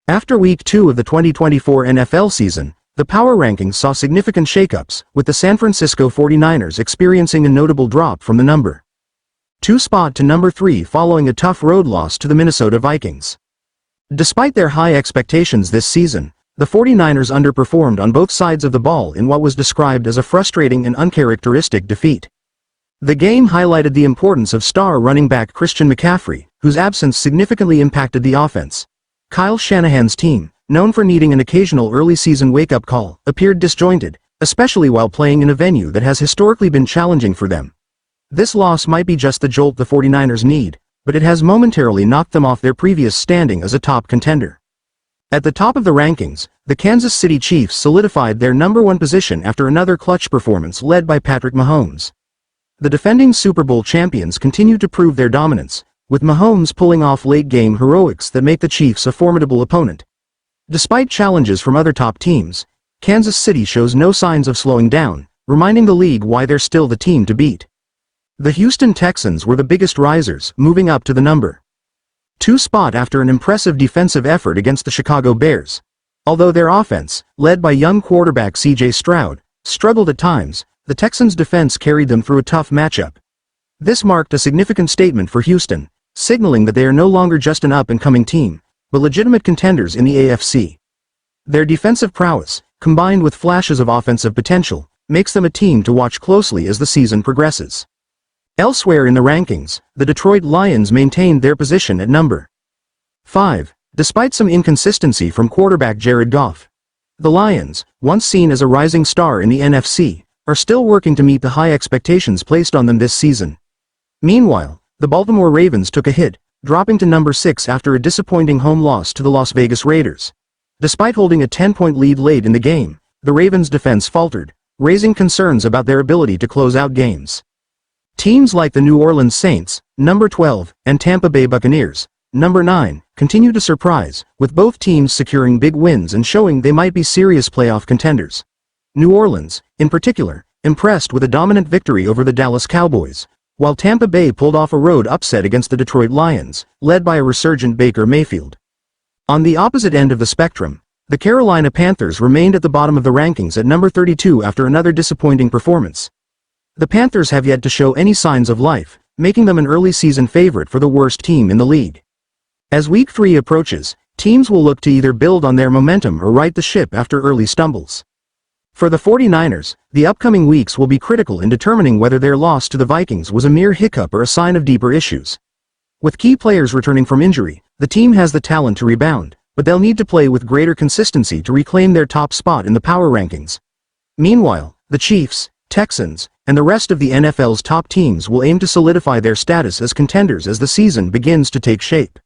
After Week 2 of the 2024 NFL season, the power rankings saw significant shakeups, with the San Francisco 49ers experiencing a notable drop from the number 2 spot to number 3 following a tough road loss to the Minnesota Vikings. Despite their high expectations this season, the 49ers underperformed on both sides of the ball in what was described as a frustrating and uncharacteristic defeat. The game highlighted the importance of star running back Christian McCaffrey, whose absence significantly impacted the offense. Kyle Shanahan's team, known for needing an occasional early-season wake-up call, appeared disjointed, especially while playing in a venue that has historically been challenging for them. This loss might be just the jolt the 49ers need, but it has momentarily knocked them off their previous standing as a top contender. At the top of the rankings, the Kansas City Chiefs solidified their number 1 position after another clutch performance led by Patrick Mahomes. The defending Super Bowl champions continued to prove their dominance, with Mahomes pulling off late-game heroics that make the Chiefs a formidable opponent. Despite challenges from other top teams, Kansas City shows no signs of slowing down, reminding the league why they're still the team to beat. The Houston Texans were the biggest risers, moving up to the number 2 spot after an impressive defensive effort against the Chicago Bears. Although their offense, led by young quarterback C.J. Stroud, struggled at times, the Texans' defense carried them through a tough matchup. This marked a significant statement for Houston, signaling that they are no longer just an up-and-coming team, but legitimate contenders in the AFC. Their defensive prowess, combined with flashes of offensive potential, makes them a team to watch closely as the season progresses. Elsewhere in the rankings, the Detroit Lions maintained their position at number 5, despite some inconsistency from quarterback Jared Goff. The Lions, once seen as a rising star in the NFC, are still working to meet the high expectations placed on them this season. Meanwhile, the Baltimore Ravens took a hit, dropping to number 6 after a disappointing home loss to the Las Vegas Raiders. Despite holding a 10-point lead late in the game, the Ravens' defense faltered, raising concerns about their ability to close out games. Teams like the New Orleans Saints, number 12, and Tampa Bay Buccaneers, number 9, continue to surprise, with both teams securing big wins and showing they might be serious playoff contenders. New Orleans, in particular, impressed with a dominant victory over the Dallas Cowboys, while Tampa Bay pulled off a road upset against the Detroit Lions, led by a resurgent Baker Mayfield. On the opposite end of the spectrum, the Carolina Panthers remained at the bottom of the rankings at number 32 after another disappointing performance. The Panthers have yet to show any signs of life, making them an early season favorite for the worst team in the league. As Week 3 approaches, teams will look to either build on their momentum or right the ship after early stumbles. For the 49ers, the upcoming weeks will be critical in determining whether their loss to the Vikings was a mere hiccup or a sign of deeper issues. With key players returning from injury, the team has the talent to rebound, but they'll need to play with greater consistency to reclaim their top spot in the power rankings. Meanwhile, the Chiefs, Texans, and the rest of the NFL's top teams will aim to solidify their status as contenders as the season begins to take shape.